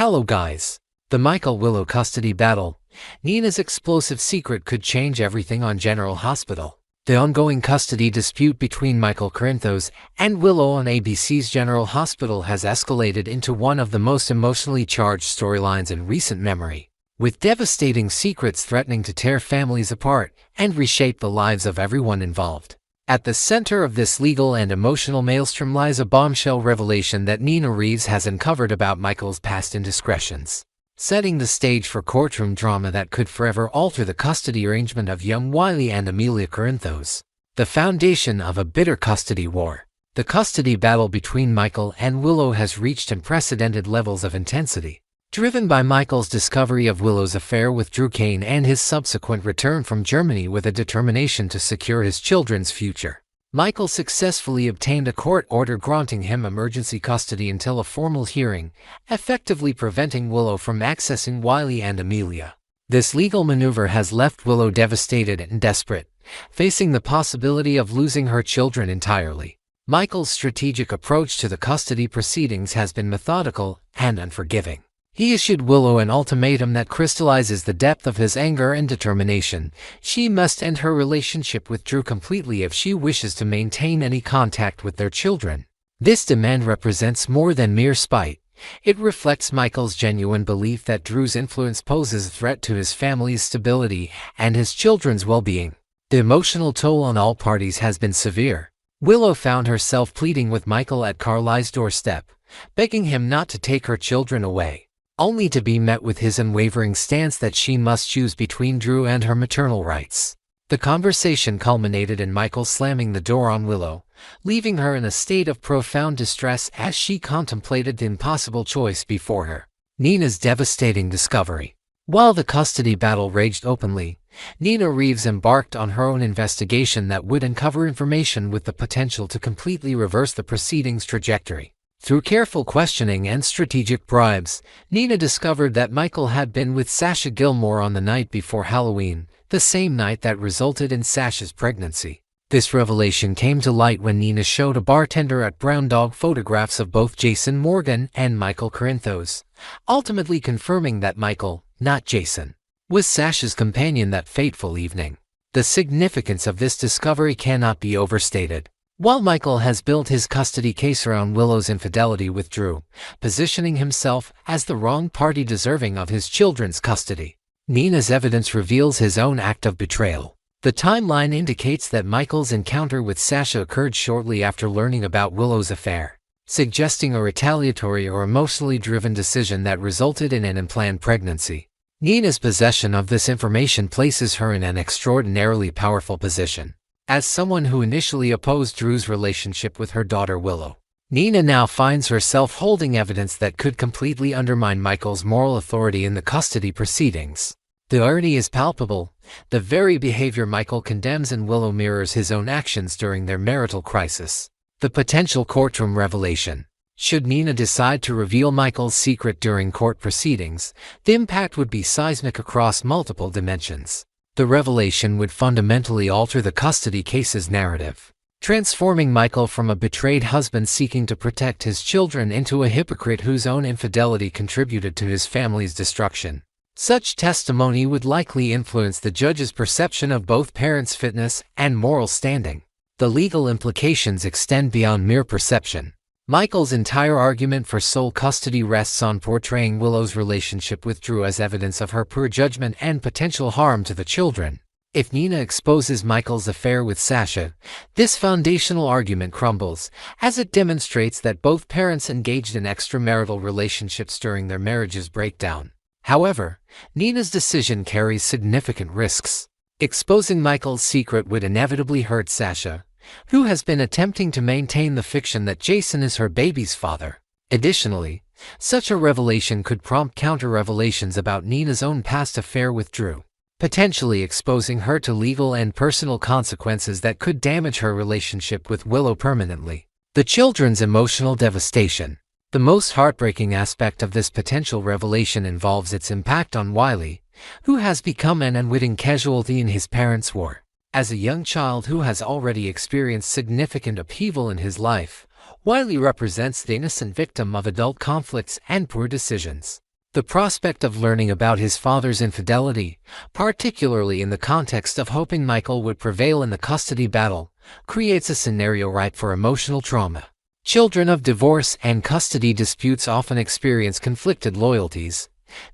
Hello guys! The Michael-Willow custody battle. Nina's explosive secret could change everything on General Hospital. The ongoing custody dispute between Michael Corinthos and Willow on ABC's General Hospital has escalated into one of the most emotionally charged storylines in recent memory, with devastating secrets threatening to tear families apart and reshape the lives of everyone involved. At the center of this legal and emotional maelstrom lies a bombshell revelation that Nina Reeves has uncovered about Michael's past indiscretions, setting the stage for courtroom drama that could forever alter the custody arrangement of young Wiley and Amelia Corinthos. The foundation of a bitter custody war. The custody battle between Michael and Willow has reached unprecedented levels of intensity, driven by Michael's discovery of Willow's affair with Drew Kane and his subsequent return from Germany with a determination to secure his children's future. Michael successfully obtained a court order granting him emergency custody until a formal hearing, effectively preventing Willow from accessing Wiley and Amelia. This legal maneuver has left Willow devastated and desperate, facing the possibility of losing her children entirely. Michael's strategic approach to the custody proceedings has been methodical and unforgiving. He issued Willow an ultimatum that crystallizes the depth of his anger and determination. She must end her relationship with Drew completely if she wishes to maintain any contact with their children. This demand represents more than mere spite. It reflects Michael's genuine belief that Drew's influence poses a threat to his family's stability and his children's well-being. The emotional toll on all parties has been severe. Willow found herself pleading with Michael at Carlisle's doorstep, begging him not to take her children away, only to be met with his unwavering stance that she must choose between Drew and her maternal rights. The conversation culminated in Michael slamming the door on Willow, leaving her in a state of profound distress as she contemplated the impossible choice before her. Nina's devastating discovery. While the custody battle raged openly, Nina Reeves embarked on her own investigation that would uncover information with the potential to completely reverse the proceedings' trajectory. Through careful questioning and strategic bribes, Nina discovered that Michael had been with Sasha Gilmore on the night before Halloween, the same night that resulted in Sasha's pregnancy. This revelation came to light when Nina showed a bartender at Brown Dog photographs of both Jason Morgan and Michael Corinthos, ultimately confirming that Michael, not Jason, was Sasha's companion that fateful evening. The significance of this discovery cannot be overstated. While Michael has built his custody case around Willow's infidelity with Drew, positioning himself as the wrong party deserving of his children's custody, Nina's evidence reveals his own act of betrayal. The timeline indicates that Michael's encounter with Sasha occurred shortly after learning about Willow's affair, suggesting a retaliatory or emotionally driven decision that resulted in an unplanned pregnancy. Nina's possession of this information places her in an extraordinarily powerful position. As someone who initially opposed Drew's relationship with her daughter Willow, Nina now finds herself holding evidence that could completely undermine Michael's moral authority in the custody proceedings. The irony is palpable. The very behavior Michael condemns in Willow mirrors his own actions during their marital crisis. The potential courtroom revelation. Should Nina decide to reveal Michael's secret during court proceedings, the impact would be seismic across multiple dimensions. The revelation would fundamentally alter the custody case's narrative, transforming Michael from a betrayed husband seeking to protect his children into a hypocrite whose own infidelity contributed to his family's destruction. Such testimony would likely influence the judge's perception of both parents' fitness and moral standing. The legal implications extend beyond mere perception. Michael's entire argument for sole custody rests on portraying Willow's relationship with Drew as evidence of her poor judgment and potential harm to the children. If Nina exposes Michael's affair with Sasha, this foundational argument crumbles, as it demonstrates that both parents engaged in extramarital relationships during their marriage's breakdown. However, Nina's decision carries significant risks. Exposing Michael's secret would inevitably hurt Sasha, who has been attempting to maintain the fiction that Jason is her baby's father. Additionally, such a revelation could prompt counter-revelations about Nina's own past affair with Drew, potentially exposing her to legal and personal consequences that could damage her relationship with Willow permanently. The children's emotional devastation. The most heartbreaking aspect of this potential revelation involves its impact on Wiley, who has become an unwitting casualty in his parents' war. As a young child who has already experienced significant upheaval in his life, Wiley represents the innocent victim of adult conflicts and poor decisions. The prospect of learning about his father's infidelity, particularly in the context of hoping Michael would prevail in the custody battle, creates a scenario ripe for emotional trauma. Children of divorce and custody disputes often experience conflicted loyalties,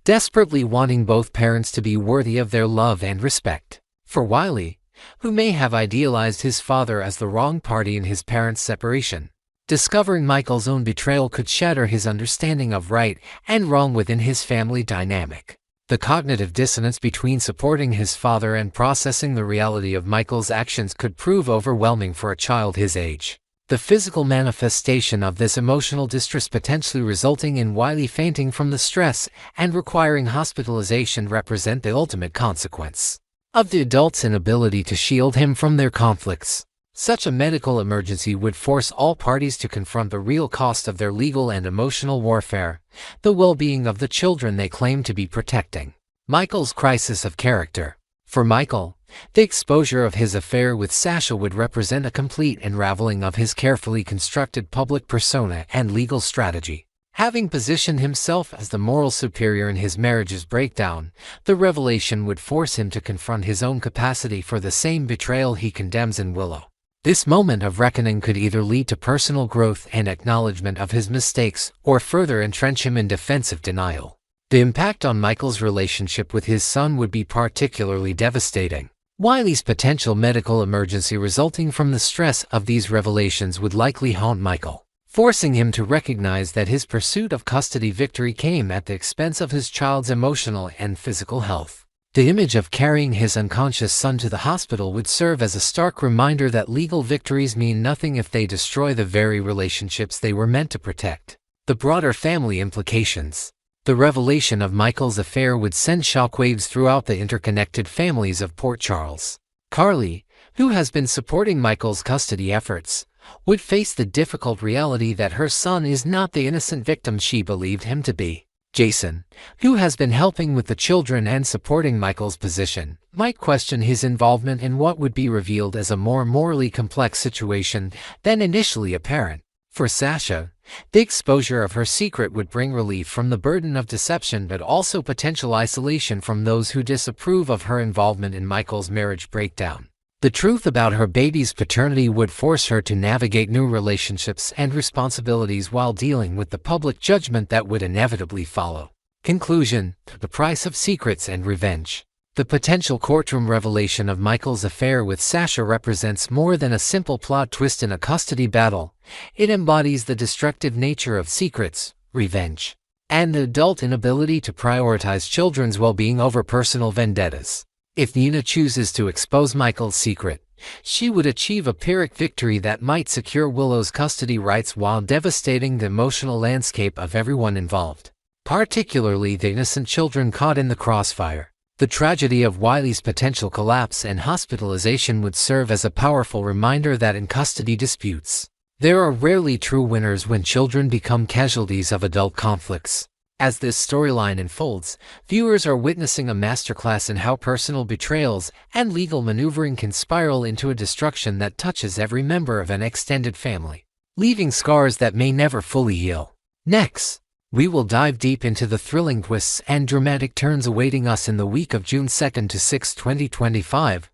desperately wanting both parents to be worthy of their love and respect. For Wiley, who may have idealized his father as the wrong party in his parents' separation, discovering Michael's own betrayal could shatter his understanding of right and wrong within his family dynamic. The cognitive dissonance between supporting his father and processing the reality of Michael's actions could prove overwhelming for a child his age. The physical manifestation of this emotional distress potentially resulting in Wiley fainting from the stress and requiring hospitalization represent the ultimate consequence of the adult's inability to shield him from their conflicts. Such a medical emergency would force all parties to confront the real cost of their legal and emotional warfare, the well-being of the children they claim to be protecting. Michael's crisis of character. For Michael, the exposure of his affair with Sasha would represent a complete unraveling of his carefully constructed public persona and legal strategy. Having positioned himself as the moral superior in his marriage's breakdown, the revelation would force him to confront his own capacity for the same betrayal he condemns in Willow. This moment of reckoning could either lead to personal growth and acknowledgement of his mistakes or further entrench him in defensive denial. The impact on Michael's relationship with his son would be particularly devastating. Wiley's potential medical emergency resulting from the stress of these revelations would likely haunt Michael, forcing him to recognize that his pursuit of custody victory came at the expense of his child's emotional and physical health. The image of carrying his unconscious son to the hospital would serve as a stark reminder that legal victories mean nothing if they destroy the very relationships they were meant to protect. The broader family implications. The revelation of Michael's affair would send shockwaves throughout the interconnected families of Port Charles. Carly, who has been supporting Michael's custody efforts, would face the difficult reality that her son is not the innocent victim she believed him to be. Jason, who has been helping with the children and supporting Michael's position, might question his involvement in what would be revealed as a more morally complex situation than initially apparent. For Sasha, the exposure of her secret would bring relief from the burden of deception but also potential isolation from those who disapprove of her involvement in Michael's marriage breakdown. The truth about her baby's paternity would force her to navigate new relationships and responsibilities while dealing with the public judgment that would inevitably follow. Conclusion: the price of secrets and revenge. The potential courtroom revelation of Michael's affair with Sasha represents more than a simple plot twist in a custody battle. It embodies the destructive nature of secrets, revenge, and the adult inability to prioritize children's well-being over personal vendettas. If Nina chooses to expose Michael's secret, she would achieve a Pyrrhic victory that might secure Willow's custody rights while devastating the emotional landscape of everyone involved, particularly the innocent children caught in the crossfire. The tragedy of Wiley's potential collapse and hospitalization would serve as a powerful reminder that in custody disputes, there are rarely true winners when children become casualties of adult conflicts. As this storyline unfolds, viewers are witnessing a masterclass in how personal betrayals and legal maneuvering can spiral into a destruction that touches every member of an extended family, leaving scars that may never fully heal. Next, we will dive deep into the thrilling twists and dramatic turns awaiting us in the week of June 2nd to 6, 2025,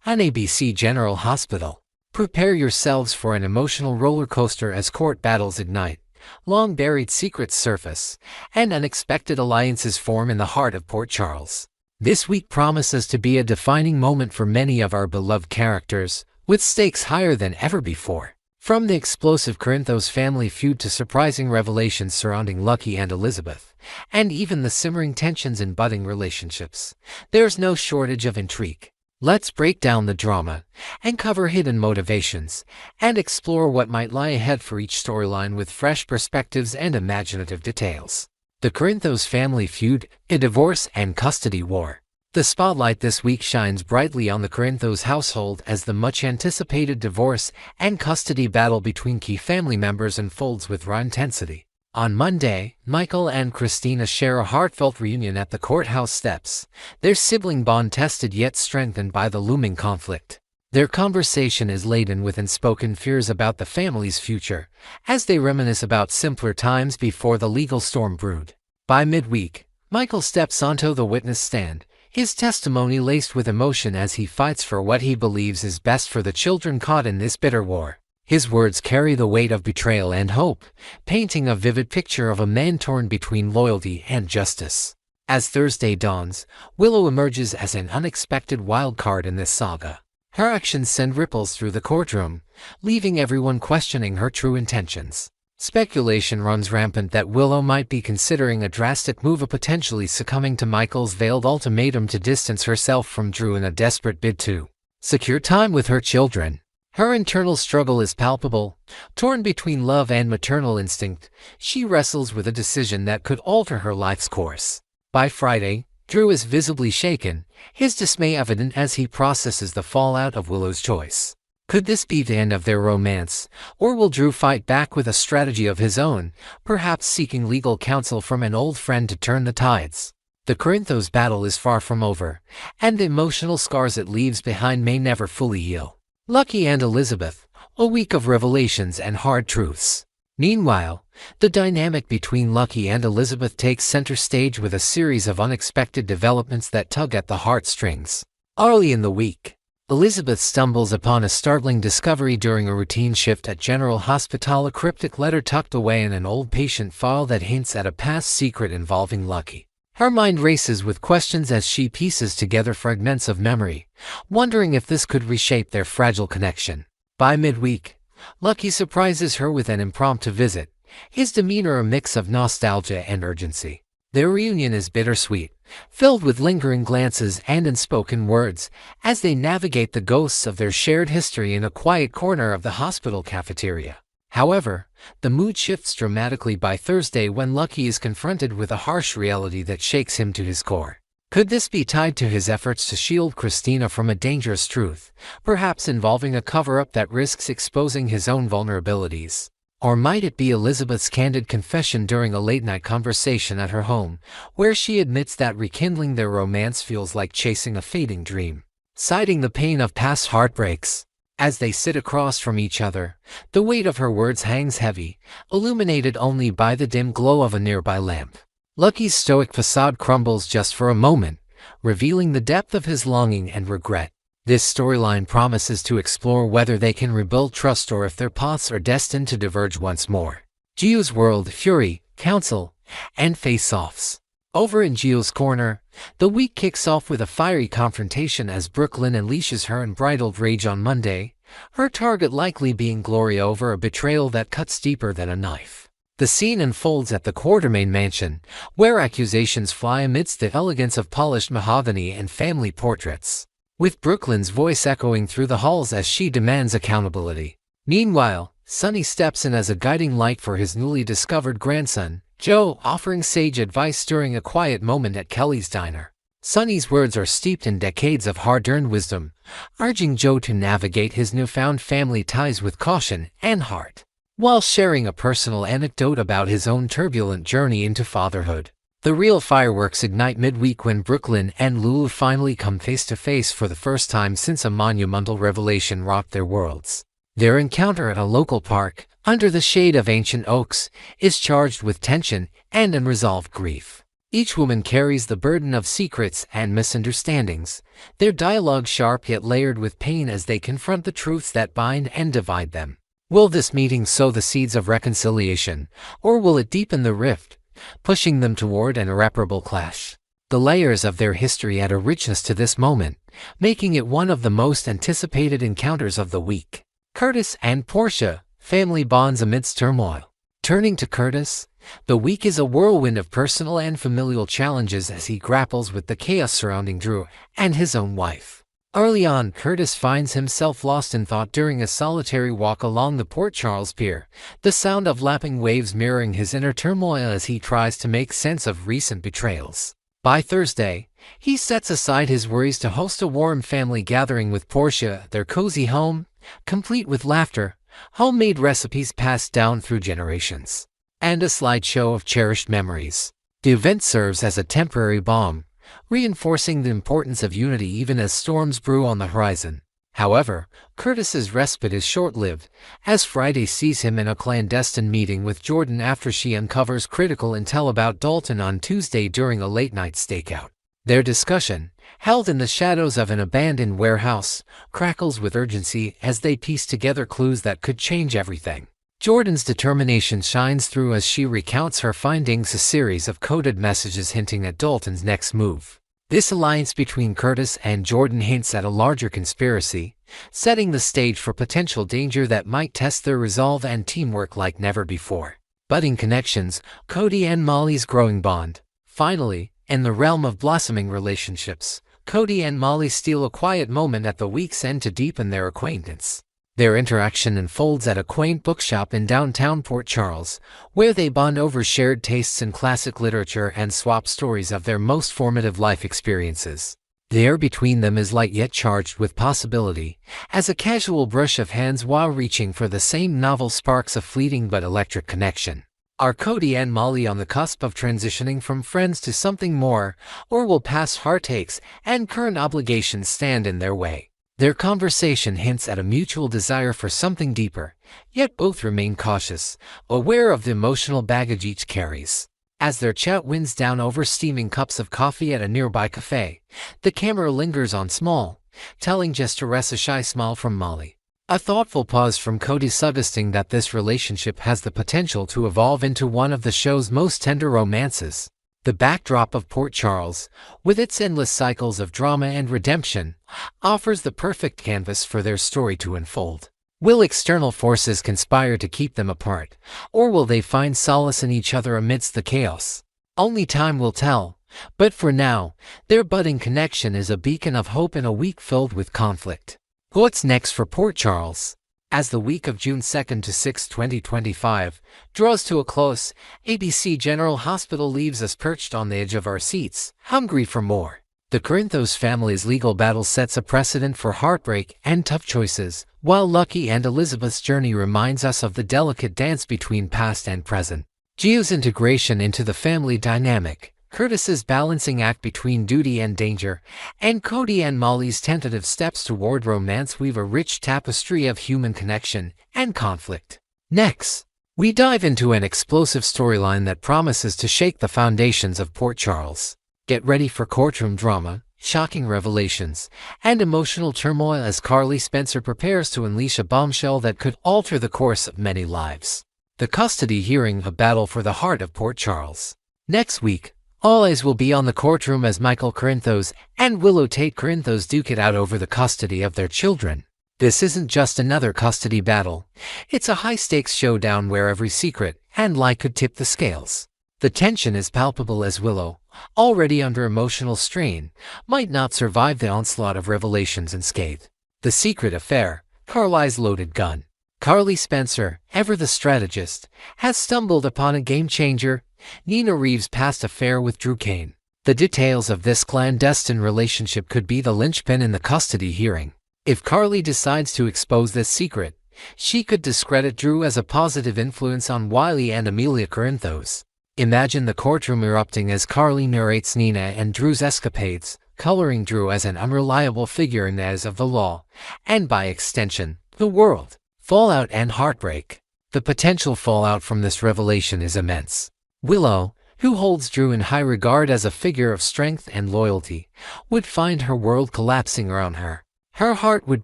on ABC General Hospital. Prepare yourselves for an emotional roller coaster as court battles ignite, long-buried secrets surface, and unexpected alliances form in the heart of Port Charles. This week promises to be a defining moment for many of our beloved characters, with stakes higher than ever before. From the explosive Corinthos family feud to surprising revelations surrounding Lucky and Elizabeth, and even the simmering tensions in budding relationships, there's no shortage of intrigue. Let's break down the drama, uncover hidden motivations, and explore what might lie ahead for each storyline with fresh perspectives and imaginative details. The Corinthos family feud, a divorce and custody war. The spotlight this week shines brightly on the Corinthos household as the much-anticipated divorce and custody battle between key family members unfolds with raw intensity. On Monday, Michael and Christina share a heartfelt reunion at the courthouse steps, their sibling bond tested yet strengthened by the looming conflict. Their conversation is laden with unspoken fears about the family's future, as they reminisce about simpler times before the legal storm brewed. By midweek, Michael steps onto the witness stand, his testimony laced with emotion as he fights for what he believes is best for the children caught in this bitter war. His words carry the weight of betrayal and hope, painting a vivid picture of a man torn between loyalty and justice. As Thursday dawns, Willow emerges as an unexpected wild card in this saga. Her actions send ripples through the courtroom, leaving everyone questioning her true intentions. Speculation runs rampant that Willow might be considering a drastic move of potentially succumbing to Michael's veiled ultimatum to distance herself from Drew in a desperate bid to secure time with her children. Her internal struggle is palpable. Torn between love and maternal instinct, she wrestles with a decision that could alter her life's course. By Friday, Drew is visibly shaken, his dismay evident as he processes the fallout of Willow's choice. Could this be the end of their romance, or will Drew fight back with a strategy of his own, perhaps seeking legal counsel from an old friend to turn the tides? The Corinthos battle is far from over, and the emotional scars it leaves behind may never fully heal. Lucky and Elizabeth, a week of revelations and hard truths. Meanwhile, the dynamic between Lucky and Elizabeth takes center stage with a series of unexpected developments that tug at the heartstrings. Early in the week, Elizabeth stumbles upon a startling discovery during a routine shift at General Hospital, a cryptic letter tucked away in an old patient file that hints at a past secret involving Lucky. Her mind races with questions as she pieces together fragments of memory, wondering if this could reshape their fragile connection. By midweek, Lucky surprises her with an impromptu visit, his demeanor a mix of nostalgia and urgency. Their reunion is bittersweet, filled with lingering glances and unspoken words, as they navigate the ghosts of their shared history in a quiet corner of the hospital cafeteria. However, the mood shifts dramatically by Thursday when Lucky is confronted with a harsh reality that shakes him to his core. Could this be tied to his efforts to shield Christina from a dangerous truth, perhaps involving a cover-up that risks exposing his own vulnerabilities? Or might it be Elizabeth's candid confession during a late-night conversation at her home, where she admits that rekindling their romance feels like chasing a fading dream, citing the pain of past heartbreaks? As they sit across from each other, the weight of her words hangs heavy, illuminated only by the dim glow of a nearby lamp. Lucky's stoic facade crumbles just for a moment, revealing the depth of his longing and regret. This storyline promises to explore whether they can rebuild trust or if their paths are destined to diverge once more. Gio's world, fury, counsel, and face-offs. Over in Gio's corner, the week kicks off with a fiery confrontation as Brooklyn unleashes her unbridled rage on Monday, her target likely being Gloria over a betrayal that cuts deeper than a knife. The scene unfolds at the Courtroom mansion, where accusations fly amidst the elegance of polished mahogany and family portraits, with Brooklyn's voice echoing through the halls as she demands accountability. Meanwhile, Sonny steps in as a guiding light for his newly discovered grandson, Joe, offering sage advice during a quiet moment at Kelly's diner. Sonny's words are steeped in decades of hard-earned wisdom, urging Joe to navigate his newfound family ties with caution and heart, while sharing a personal anecdote about his own turbulent journey into fatherhood. The real fireworks ignite midweek when Brooklyn and Lulu finally come face-to-face for the first time since a monumental revelation rocked their worlds. Their encounter at a local park, under the shade of ancient oaks, is charged with tension and unresolved grief. Each woman carries the burden of secrets and misunderstandings, their dialogue sharp yet layered with pain as they confront the truths that bind and divide them. Will this meeting sow the seeds of reconciliation, or will it deepen the rift, pushing them toward an irreparable clash? The layers of their history add a richness to this moment, making it one of the most anticipated encounters of the week. Curtis and Portia, family bonds amidst turmoil. Turning to Curtis, the week is a whirlwind of personal and familial challenges as he grapples with the chaos surrounding Drew and his own wife. Early on, Curtis finds himself lost in thought during a solitary walk along the Port Charles Pier, the sound of lapping waves mirroring his inner turmoil as he tries to make sense of recent betrayals. By Thursday, he sets aside his worries to host a warm family gathering with Portia at their cozy home, complete with laughter, homemade recipes passed down through generations, and a slideshow of cherished memories. The event serves as a temporary balm, reinforcing the importance of unity even as storms brew on the horizon. However, Curtis's respite is short-lived, as Friday sees him in a clandestine meeting with Jordan after she uncovers critical intel about Dalton on Tuesday during a late-night stakeout. Their discussion, held in the shadows of an abandoned warehouse, crackles with urgency as they piece together clues that could change everything. Jordan's determination shines through as she recounts her findings, a series of coded messages hinting at Dalton's next move. This alliance between Curtis and Jordan hints at a larger conspiracy, setting the stage for potential danger that might test their resolve and teamwork like never before. Budding connections, Cody and Molly's growing bond. Finally, in the realm of blossoming relationships, Cody and Molly steal a quiet moment at the week's end to deepen their acquaintance. Their interaction unfolds at a quaint bookshop in downtown Port Charles, where they bond over shared tastes in classic literature and swap stories of their most formative life experiences. The air between them is light yet charged with possibility, as a casual brush of hands while reaching for the same novel sparks a fleeting but electric connection. Are Cody and Molly on the cusp of transitioning from friends to something more, or will past heartaches and current obligations stand in their way? Their conversation hints at a mutual desire for something deeper, yet both remain cautious, aware of the emotional baggage each carries. As their chat winds down over steaming cups of coffee at a nearby cafe, the camera lingers on Small, telling just to rest a shy smile from Molly. A thoughtful pause from Cody suggesting that this relationship has the potential to evolve into one of the show's most tender romances. The backdrop of Port Charles, with its endless cycles of drama and redemption, offers the perfect canvas for their story to unfold. Will external forces conspire to keep them apart, or will they find solace in each other amidst the chaos? Only time will tell, but for now, their budding connection is a beacon of hope in a week filled with conflict. What's next for Port Charles? As the week of June 2nd to 6, 2025, draws to a close, ABC General Hospital leaves us perched on the edge of our seats, hungry for more. The Corinthos family's legal battle sets a precedent for heartbreak and tough choices, while Lucky and Elizabeth's journey reminds us of the delicate dance between past and present. Gio's integration into the family dynamic, Curtis's balancing act between duty and danger, and Cody and Molly's tentative steps toward romance weave a rich tapestry of human connection and conflict. Next, we dive into an explosive storyline that promises to shake the foundations of Port Charles. Get ready for courtroom drama, shocking revelations, and emotional turmoil as Carly Spencer prepares to unleash a bombshell that could alter the course of many lives. The custody hearing, a battle for the heart of Port Charles. Next week, all eyes will be on the courtroom as Michael Corinthos and Willow Corinthos duke it out over the custody of their children. This isn't just another custody battle. It's a high-stakes showdown where every secret and lie could tip the scales. The tension is palpable as Willow, already under emotional strain, might not survive the onslaught of revelations unscathed. The secret affair, Carly's loaded gun. Carly Spencer, ever the strategist, has stumbled upon a game-changer, Nina Reeves' past affair with Drew Kane. The details of this clandestine relationship could be the linchpin in the custody hearing. If Carly decides to expose this secret, she could discredit Drew as a positive influence on Wiley and Amelia Corinthos. Imagine the courtroom erupting as Carly narrates Nina and Drew's escapades, coloring Drew as an unreliable figure in the eyes of the law, and by extension, the world. Fallout and heartbreak. The potential fallout from this revelation is immense. Willow, who holds Drew in high regard as a figure of strength and loyalty, would find her world collapsing around her. Her heart would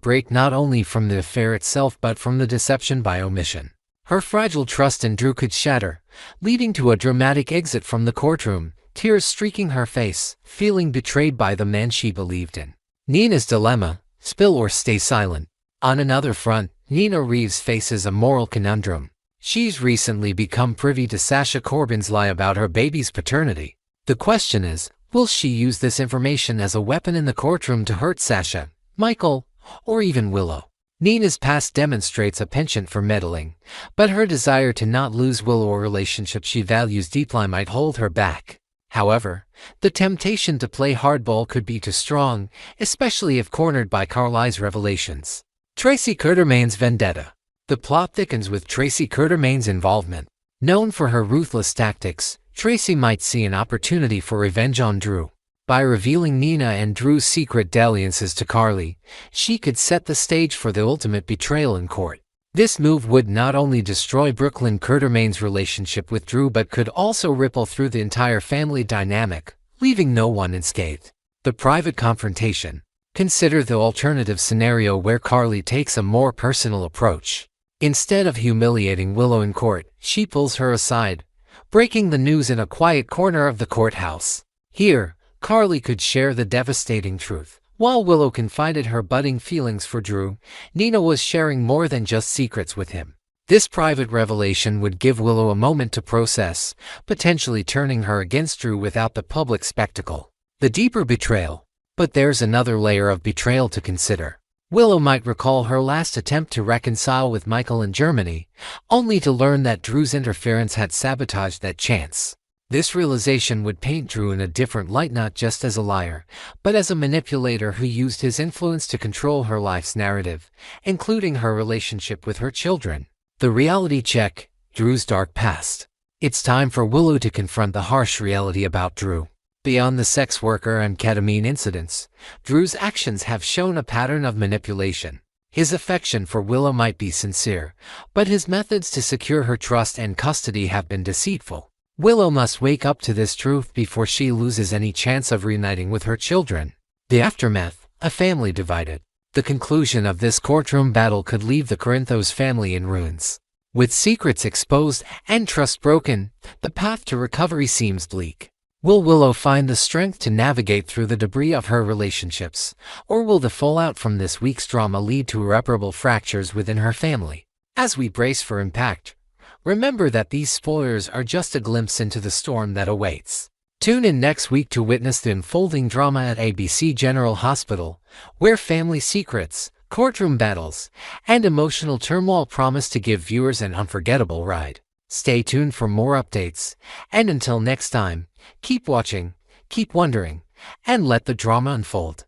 break not only from the affair itself but from the deception by omission. Her fragile trust in Drew could shatter, leading to a dramatic exit from the courtroom, tears streaking her face, feeling betrayed by the man she believed in. Nina's dilemma, spill or stay silent. On another front, Nina Reeves faces a moral conundrum. She's recently become privy to Sasha Corbin's lie about her baby's paternity. The question is, will she use this information as a weapon in the courtroom to hurt Sasha, Michael, or even Willow? Nina's past demonstrates a penchant for meddling, but her desire to not lose Willow, a relationship she values deeply, might hold her back. However, the temptation to play hardball could be too strong, especially if cornered by Carly's revelations. Tracy Courtroom's vendetta. The plot thickens with Tracy Courtroom's involvement. Known for her ruthless tactics, Tracy might see an opportunity for revenge on Drew. By revealing Nina and Drew's secret dalliances to Carly, she could set the stage for the ultimate betrayal in court. This move would not only destroy Brooklyn Courtour's relationship with Drew but could also ripple through the entire family dynamic, leaving no one unscathed. The private confrontation. Consider the alternative scenario where Carly takes a more personal approach. Instead of humiliating Willow in court, she pulls her aside, breaking the news in a quiet corner of the courthouse. Here, Carly could share the devastating truth. While Willow confided her budding feelings for Drew, Nina was sharing more than just secrets with him. This private revelation would give Willow a moment to process, potentially turning her against Drew without the public spectacle. The deeper betrayal. But there's another layer of betrayal to consider. Willow might recall her last attempt to reconcile with Michael in Germany, only to learn that Drew's interference had sabotaged that chance. This realization would paint Drew in a different light, not just as a liar, but as a manipulator who used his influence to control her life's narrative, including her relationship with her children. The reality check. Drew's dark past. It's time for Willow to confront the harsh reality about Drew. Beyond the sex worker and ketamine incidents, Drew's actions have shown a pattern of manipulation. His affection for Willow might be sincere, but his methods to secure her trust and custody have been deceitful. Willow must wake up to this truth before she loses any chance of reuniting with her children. The aftermath, a family divided. The conclusion of this courtroom battle could leave the Corinthos family in ruins. With secrets exposed and trust broken, the path to recovery seems bleak. Will Willow find the strength to navigate through the debris of her relationships, or will the fallout from this week's drama lead to irreparable fractures within her family? As we brace for impact, remember that these spoilers are just a glimpse into the storm that awaits. Tune in next week to witness the unfolding drama at ABC General Hospital, where family secrets, courtroom battles, and emotional turmoil promise to give viewers an unforgettable ride. Stay tuned for more updates, and until next time, keep watching, keep wondering, and let the drama unfold.